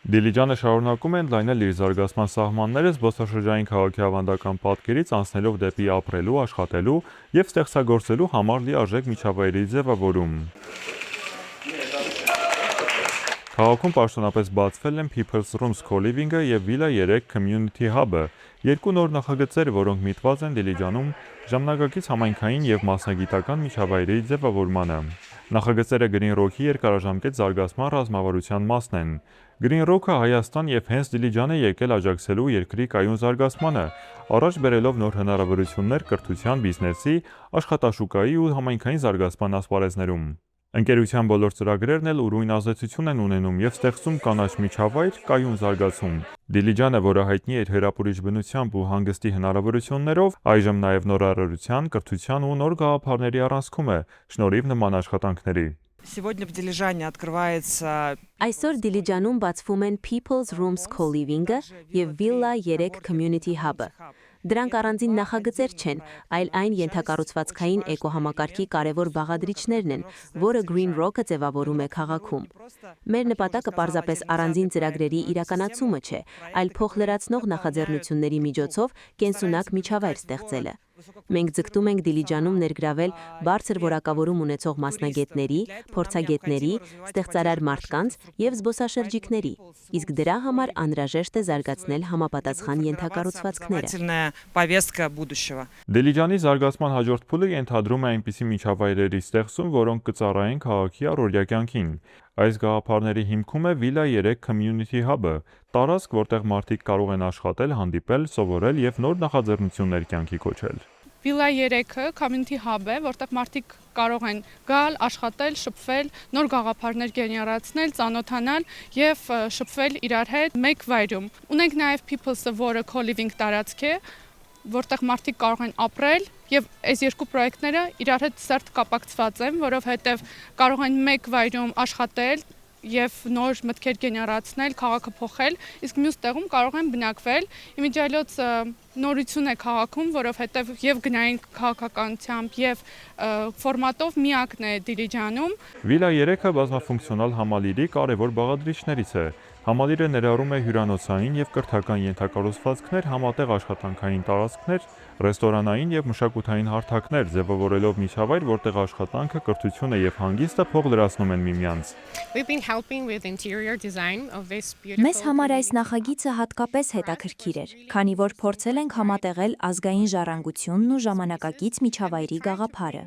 Դիլիջանը շարունակում է ընդլայնել իր զարգացման սահմանները զբոսաշրջային քաղաքի ավանդական պատկերից անցնելով դեպի ապրելու, աշխատելու և ստեղծագործելու համար լիարժեք միջավայրի ձևավորում։ Քաղաքում պաշտոնապես բացվել են People's Rooms Co-Living-ը և Villa 3 Community Hub-ը, երկու նոր նախագծեր, որոնք միտված են Դիլիջանում ժամանակակից համայնքային և մասնագիտական միջավայրի ձևավորմանը։ Նախագծերը Green Rock-ի երկարաժամկետ զարգացման ռազմավարության մասն են։ Green Rock-ը Հայաստան և հենց Դիլիջան է եկել աջակցելու երկրի կայուն զարգացմանը, առաջ բերելով նոր հնարավորություններ կրթության, բիզնեսի, աշխատաշուկայի ու համայնքային զարգացման ասպարեզներում։ Ընկերության բոլոր ծրագրերն էլ ուրույն ազդեցություն են ունենում և ստեղծում կանաչ միջավայր, կայուն զարգացում։ Դիլիջանը, որը հայտնի էր հրապուրիչ բնությամբ ու հանգստի հնարավորություններով, այժմ նաև նորարարության, կրթության ու նոր գաղափարների առանցքում է, շնորհիվ նման աշխատանքների։ Այսօր Դիլիջանում բացվում են People's Rooms Co-Living-ը և Villa 3 Community Hub-ը։ Դրանք առանձին նախագծեր չեն, այլ այն ենթակառուցվածքային էկոհամակարգի կարևոր բաղադրիչներն են, որը Green Rock-ը ձևավորում է քաղաքում։ Մեր նպատակը պարզապես առանձին ծրագրերի իրականացումը չէ, այլ փոխլրացնող նախաձեռնությունների միջոցով կենսունակ միջավայր ստեղծելը։ Մենք ձգտում ենք Դիլիջանում ներգրավել բարձր որակավորում ունեցող մասնագետների, փորձագետների, ստեղծարար մարդկանց և զբոսաշրջիկների, իսկ դրա համար անհրաժեշտ է զարգացնել համապատասխան ենթակառուցվածքները։ Դիլիջանի զարգացման հաջորդ փուլը ենթադրում է այնպիսի միջավայրերի ստեղծում, որոնք կծառայեն քաղաքի առօրյա կյանքին։ Այս գաղափարների հիմքում է Villa 3 Community Hub-ը, տարածք, որտեղ մարդիկ կարող են աշխատել, հանդիպել, սովորել և նոր նախաձեռնություններ կյանքի կոչել։ Villa 3-ը Community Hub է, որտեղ մարդիկ կարող են գալ, աշխատել, շփվել, նոր գաղափարներ գեներացնել, ծանոթանալ և շփվել իրար հետ մեկ վայրում։ Ունենք նաև People's-ը, որը co-living տարածք է, որտեղ մարդիկ կարող են ապրել, և այս երկու պրոյեկտները իրար հետ սերտ կապակցված են, որովհետև կարող են մեկ վայրում աշխատել և նոր մտքեր գեներացնել, քաղաքը փոխել, իսկ մյուս տեղում կարող են բնակվել։ Իմիջիայլոց նորություն է քաղաքում, որովհետև և գնային քաղաքականությամբ, և ֆորմատով միակն է Դիլիջանում։ Villa 3-ը բազմաֆունկցիոնալ համալիրի կարևոր բաղադրիչներից է։ Համալիրը ներառում է հյուրանոցային և կրթական ենթակառուցվածքներ, համատեղ աշխատանքային տարածքներ, ռեստորանային և մշակութային հարթակներ, ձևավորելով միջավայր, որտեղ աշխատանքը, կրթությունը և հանգիստը փոխլրացնում են միմյանց։ Մեզ համար այս նախագիծը հատկապես հետաքրքիր էր, քանի որ փորձել ենք համատեղել ազգային ժառանգությունն ու ժամանակակից միջավայրի գաղափարը։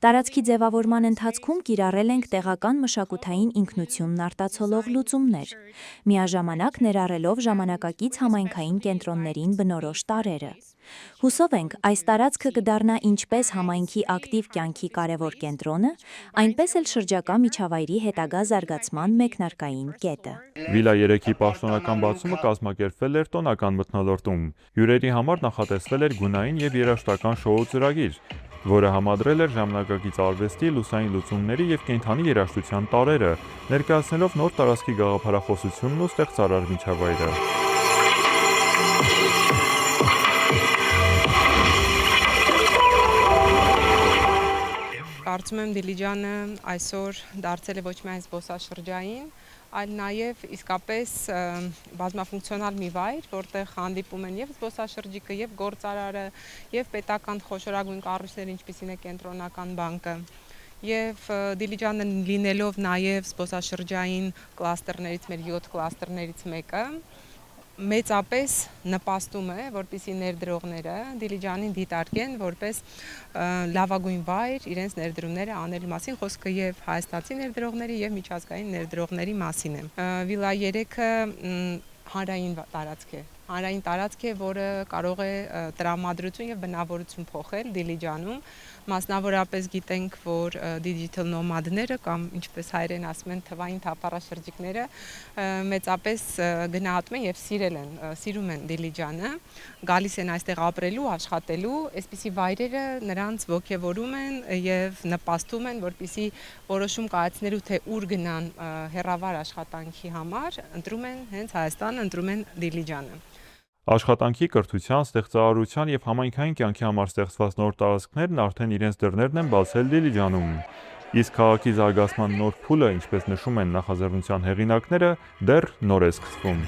Տարածքի ձևավորման ընթացքում կիրառել ենք տեղական մշակութային ինքնությունն արտացոլող լուծումներ, միաժամանակ ներառելով ժամանակակից համայնքային կենտրոններին բնորոշ տարրերը։ Հուսով ենք, այս տարածքը կդառնա ինչպես համայնքի ակտիվ կյանքի կարևոր կենտրոնը, այնպես էլ շրջակա միջավայրի հետագա զարգացման մեկնարկային կետը։ Villa 3-ի պաշտոնական բացումը կազմակերպվել էր տոնական մթնոլորտում։ Հյուրերի համար նախատեսվել էր գունային և երաժշտական շոու ծրագիր, որը համադրել էր ժամանակակից արվեստի, լուսային լուծումների և կենդանի երաժշտության տարրերը, ներկայացնելով նոր տարածքի գաղափարախոսությունն ու ստեղծարար միջավայրը։ Կարծում եմ Դիլիջանը այսօր դարձել է ոչ միայն զբոսաշրջային, այլ նաև իսկապես բազմաֆունկցիոնալ մի վայր, որտեղ հանդիպում են և զբոսաշրջիկը, և գործարարը, և պետական խոշորագույն կառույցներ, ինչպիսին է Կենտրոնական բանկը։ Եվ Դիլիջանը լինելով նաև զբոսաշրջային կլաստերներից, մեր 7 կլաստերներից մեկը, մեծապես նպաստում է, որպեսզի ներդրողները Դիլիջանին դիտարկեն որպես լավագույն վայր իրենց ներդրումները անելու մասին, խոսքը և հայաստանցի ներդրողների և միջազգային ներդրողների մասին է։ Villa 3-ը հանրային տարածք է, որը կարող է տրամադրություն և բնավորություն փոխել Դիլիջանում։ Մասնավորապես գիտենք, որ digital nomad-ները կամ ինչպես հայերեն ասում են թվային թափառաշրջիկները մեծապես գնահատում են և սիրում են Դիլիջանը, գալիս են այստեղ ապրելու, աշխատելու, այսպիսի վայրերը նրանց ոգևորում են և նպաստում են, որպեսզի որոշում կայացնելու, թե ուր գնան հեռավար աշխատանքի համար, ընտրում են հենց Հայաստանը, ընտրում են Դիլիջանը։ Աշխատանքի, կրթության, ստեղծարարության և համայնքային կյանքի համար ստեղծված նոր տարածքներն արդեն իրենց դռներն են բացել Դիլիջանում։ Իսկ քաղաքի զարգացման նոր փուլը, ինչպես նշում են նախաձեռնության հեղինակները, դեռ նոր է սկսվում։